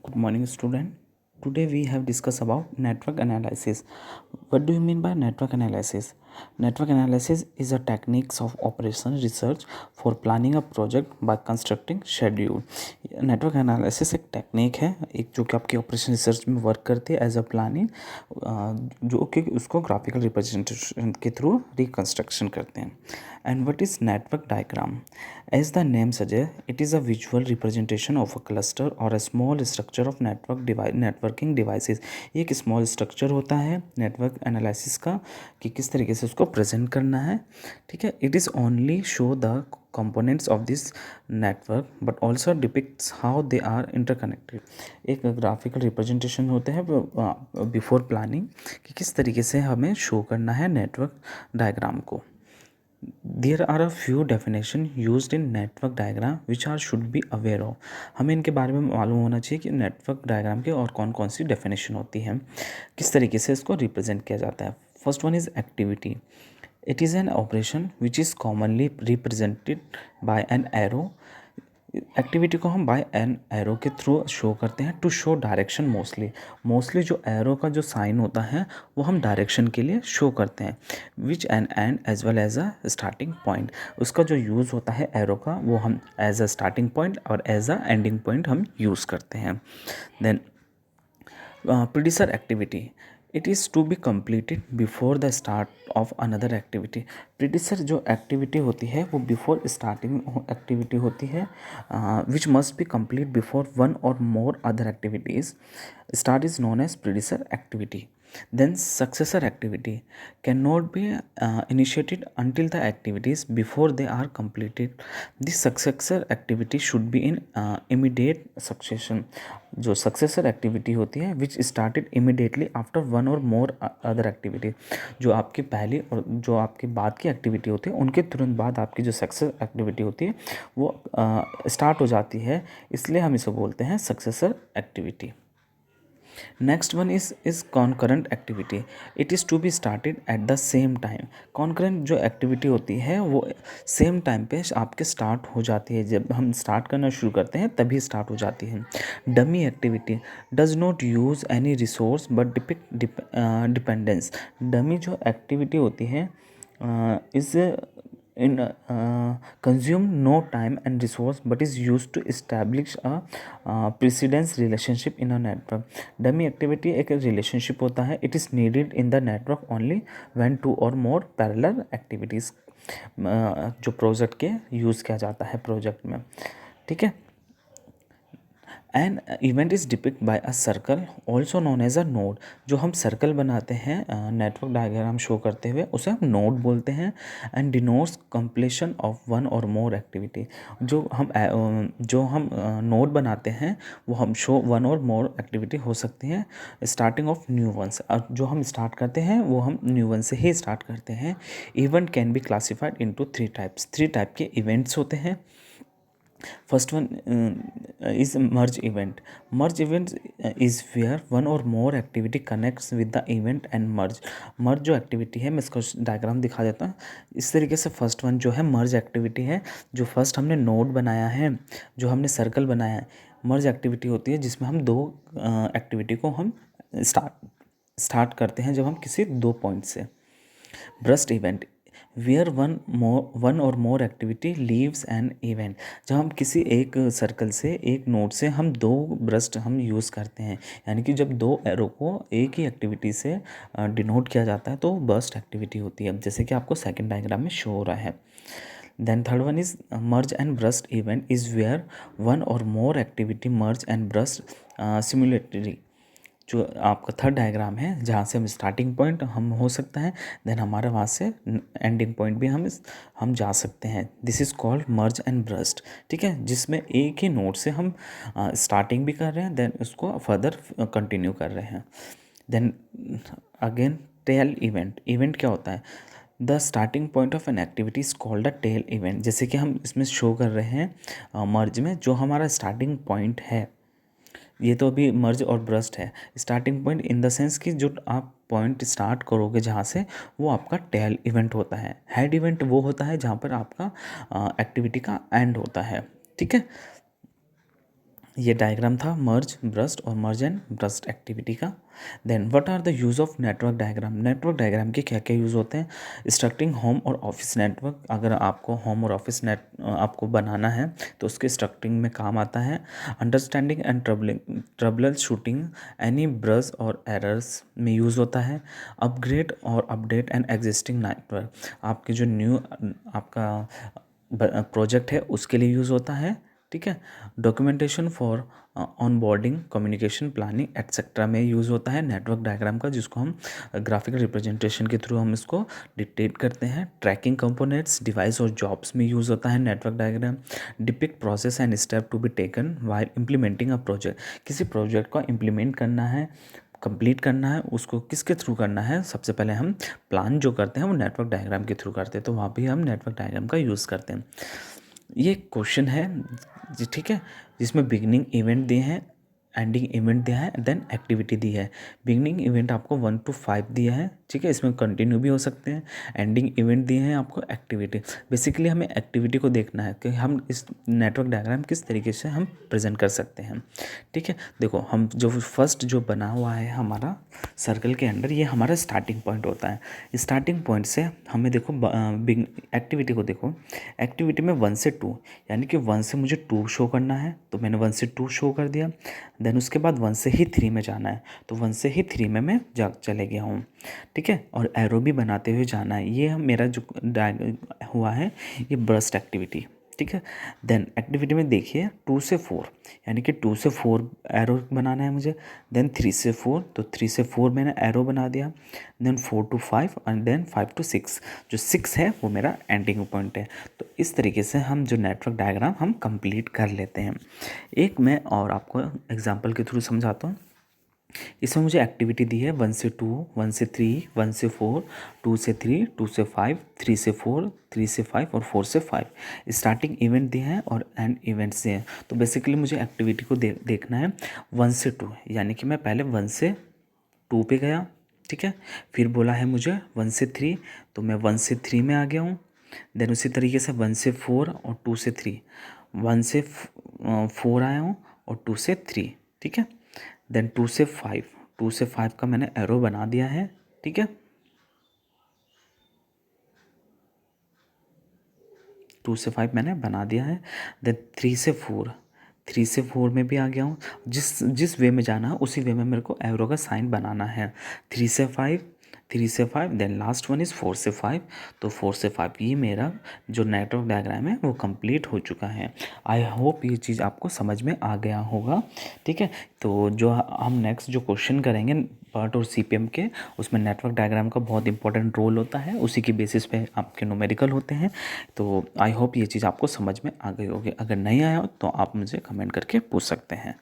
Good morning, student. Today we have discussed about network analysis. What do you mean by network analysis? Network analysis is a techniques of operation research for planning a project by constructing schedule. Network analysis एक technique है, एक जो कि आपकी operation research में work करती है as a planning, जो कि उसको ग्राफिकल रिप्रेजेंटेशन के थ्रू रिकंस्ट्रक्शन करते हैं. And what is network diagram? As the name suggest, it is a visual representation of a cluster or a small structure of networking devices. ये एक small structure होता है नेटवर्क एनालिसिस का कि किस तरीके से उसको प्रेजेंट करना है. ठीक है. It is only show the components of this network but also depicts how they are interconnected. एक ग्राफिकल रिप्रेजेंटेशन होते हैं बिफोर प्लानिंग कि किस तरीके से हमें शो करना है नेटवर्क डायग्राम को. There are a few definition used in network diagram which are should be aware of. हमें इनके बारे में मालूम होना चाहिए कि नेटवर्क डायग्राम के और कौन कौन सी डेफिनेशन होती हैं, किस तरीके से इसको रिप्रेजेंट किया जाता है. First one is activity. It is an operation which is commonly represented by an arrow. Activity को हम बाय एन एरो के थ्रू शो करते हैं टू शो डायरेक्शन. मोस्टली जो एरो का जो साइन होता है वो हम डायरेक्शन के लिए शो करते हैं. Which an end as well as a starting point. उसका जो यूज़ होता है एरो का वो हम एज अ स्टार्टिंग पॉइंट और एज अ एंडिंग पॉइंट हम यूज़ करते हैं. Then predecessor activity. It is to be completed before the start of another activity. Predecessor जो एक्टिविटी होती है वो बिफोर स्टार्टिंग एक्टिविटी होती है which must be complete before one और more other activities. Start is known as predecessor activity. Then successor activity cannot be initiated until the activities before they are completed. This successor activity should be in immediate succession. जो successor activity होती है which started immediately after one or more other activity. जो आपकी पहली और जो आपकी बाद की एक्टिविटी होती है उनके तुरंत बाद आपकी जो सक्सेसर एक्टिविटी होती है वो स्टार्ट हो जाती है, इसलिए हम इसे बोलते हैं successor activity. Next one is concurrent activity. It is to be started at the same time. Concurrent जो एक्टिविटी होती है वो सेम टाइम पे आपके स्टार्ट हो जाती है. जब हम स्टार्ट करना शुरू करते हैं तभी स्टार्ट हो जाती है. Dummy activity does not use any resource but dependence. Dummy जो एक्टिविटी होती है is in consume no time and resource but is used to establish a precedence relationship in a network. dummy activity एक relationship होता है. it is needed in the network only when two or more parallel activities जो project के use किया जाता है project में. ठीक है. An event is depict by a circle also known as a node. जो हम सर्कल बनाते हैं नेटवर्क डायग्राम शो करते हुए उसे हम नोड बोलते हैं. And denotes completion of one और मोर एक्टिविटी. जो हम नोड बनाते हैं वो हम शो वन और मोर एक्टिविटी हो सकती हैं स्टार्टिंग ऑफ न्यू वंस. जो हम स्टार्ट करते हैं वो हम न्यू वन से ही स्टार्ट करते हैं. Event can be classified into three types. Three type के इवेंट्स होते हैं. First one is merge event. Merge event is where one or more activity connects with the event and merge. merge जो activity है मैं इसको diagram दिखा देता हूँ इस तरीके से. फर्स्ट वन जो है मर्ज एक्टिविटी है. जो फर्स्ट हमने नोड बनाया है, जो हमने सर्कल बनाया है, मर्ज एक्टिविटी होती है जिसमें हम दो एक्टिविटी को हम स्टार्ट करते हैं जब हम किसी दो पॉइंट से. ब्रस्ट इवेंट वेयर वन और more activity leaves an event. जब हम किसी एक सर्कल से एक नोड से हम दो ब्रस्ट हम यूज़ करते हैं, यानी कि जब दो एरो को एक ही एक्टिविटी से डिनोट किया जाता है तो बर्स्ट एक्टिविटी होती है, जैसे कि आपको सेकंड डायग्राम में शो हो रहा है. Then third one is merge and burst event is where one और more activity merge and burst simultaneously. जो आपका थर्ड डायग्राम है जहाँ से हम स्टार्टिंग पॉइंट हम हो सकता है देन हमारे वहाँ से एंडिंग पॉइंट भी हम जा सकते हैं. This is called merge and burst. ठीक है. जिसमें एक ही नोड से हम स्टार्टिंग भी कर रहे हैं देन उसको फर्दर कंटिन्यू कर रहे हैं. Then again tail event. Event क्या होता है? The starting point of an activity is called a tail event. जैसे कि हम इसमें शो कर रहे हैं मर्ज में जो हमारा स्टार्टिंग पॉइंट है, ये तो अभी मर्ज और ब्रस्ट है. Starting point in the sense कि जो आप पॉइंट स्टार्ट करोगे जहाँ से वो आपका टेल इवेंट होता है. हेड इवेंट वो होता है जहाँ पर आपका एक्टिविटी का एंड होता है. ठीक है. ये डायग्राम था मर्ज ब्रस्ट और मर्ज एंड ब्रस्ट एक्टिविटी का। Then what are the use of network diagram. Network diagram के क्या क्या यूज़ होते हैं। स्ट्रक्चरिंग होम और ऑफिस नेटवर्क, अगर आपको होम और ऑफिस आपको बनाना है तो उसके स्ट्रक्चरिंग में काम आता है। Understanding and trouble shooting any Braj और एरर्स में यूज़ होता है। अपग्रेड और अपडेट एंड एग्जिस्टिंग नेटवर्क, आपके जो न्यू आपका प्रोजेक्ट है उसके लिए यूज़ होता है। ठीक है। Documentation for onboarding communication planning etcetera में यूज़ होता है नेटवर्क डायग्राम का, जिसको हम ग्राफिकल रिप्रेजेंटेशन के थ्रू हम इसको डिटेक्ट करते हैं। ट्रैकिंग कंपोनेंट्स डिवाइस और जॉब्स में यूज़ होता है network diagram. Depict process and step to be taken while implementing a project, किसी प्रोजेक्ट को इम्प्लीमेंट करना है, कंप्लीट करना है, उसको किसके थ्रू करना है, सबसे पहले हम प्लान जो करते हैं वो नेटवर्क डायग्राम के थ्रू करते हैं, तो वहाँ भी हम नेटवर्क डायग्राम का यूज़ करते हैं। ये क्वेश्चन है जी, ठीक है, जिसमें बिगनिंग इवेंट दिए हैं, एंडिंग इवेंट दिया है, देन एक्टिविटी दी है। बिगनिंग इवेंट आपको 1 to 5 दिया है, ठीक है, इसमें कंटिन्यू भी हो सकते हैं। एंडिंग इवेंट दिए हैं आपको एक्टिविटी। बेसिकली हमें एक्टिविटी को देखना है कि हम इस नेटवर्क डायग्राम किस तरीके से हम प्रेजेंट कर सकते हैं। ठीक है, देखो हम जो फर्स्ट जो बना हुआ है हमारा सर्कल के अंडर, ये हमारा स्टार्टिंग पॉइंट होता है। स्टार्टिंग पॉइंट से हमें देखो एक्टिविटी को देखो, एक्टिविटी में 1 से 2, यानी कि 1 से मुझे 2 शो करना है, तो मैंने 1 से 2 शो कर दिया। देन उसके बाद 1 से ही 3 में जाना है, तो 1 से ही 3 में मैं चले गया हूँ। ठीक है, और एरो भी बनाते हुए जाना है। ये मेरा जो हुआ है ये बर्स्ट एक्टिविटी। ठीक है, देन एक्टिविटी में देखिए 2 से 4, यानी कि 2 से 4 एरो बनाना है मुझे। देन 3 से 4, तो 3 से 4 मैंने एरो बना दिया। Then 4 to 5 and then 5 to 6, जो 6 है वो मेरा एंडिंग पॉइंट है। तो इस तरीके से हम जो नेटवर्क डायग्राम हम कंप्लीट कर लेते हैं। एक मैं और आपको एग्जांपल के थ्रू समझाता हूँ। इसमें मुझे एक्टिविटी दी है 1 से 2, 1 से 3, 1 से 4, 2 से 3, 2 से 5, 3 से 4, 3 से 5 और 4 से 5। स्टार्टिंग इवेंट दिए हैं और एंड इवेंट्स दिए हैं। तो बेसिकली मुझे एक्टिविटी को देखना है 1 से 2, यानी कि मैं पहले 1 से 2 पे गया। ठीक है, फिर बोला है मुझे 1 से 3, तो मैं 1 से 3 में आ गया हूँ। देन उसी तरीके से 1 से 4 और 2 से 3, 1 से 4 आया हूँ और 2 से 3। ठीक है, देन 2 से 5, 2 से 5 का मैंने एरो बना दिया है। ठीक है, 2 से 5 मैंने बना दिया है। देन 3 से 4, 3 से 4 में भी आ गया हूँ। जिस जिस वे में जाना है उसी वे में मेरे को एरो का साइन बनाना है। 3 से 5, 3 से 5, देन लास्ट वन इज़ 4 से 5, तो 4 से 5 ये मेरा जो नेटवर्क डायग्राम है वो कंप्लीट हो चुका है। आई होप ये चीज़ आपको समझ में आ गया होगा। ठीक है, तो जो हम नेक्स्ट जो क्वेश्चन करेंगे पार्ट और सीपीएम के, उसमें नेटवर्क डायग्राम का बहुत इंपॉर्टेंट रोल होता है, उसी की बेसिस पे आपके न्यूमेरिकल होते हैं। तो आई होप ये चीज़ आपको समझ में आ गई होगी। अगर नहीं आया हो तो आप मुझे कमेंट करके पूछ सकते हैं।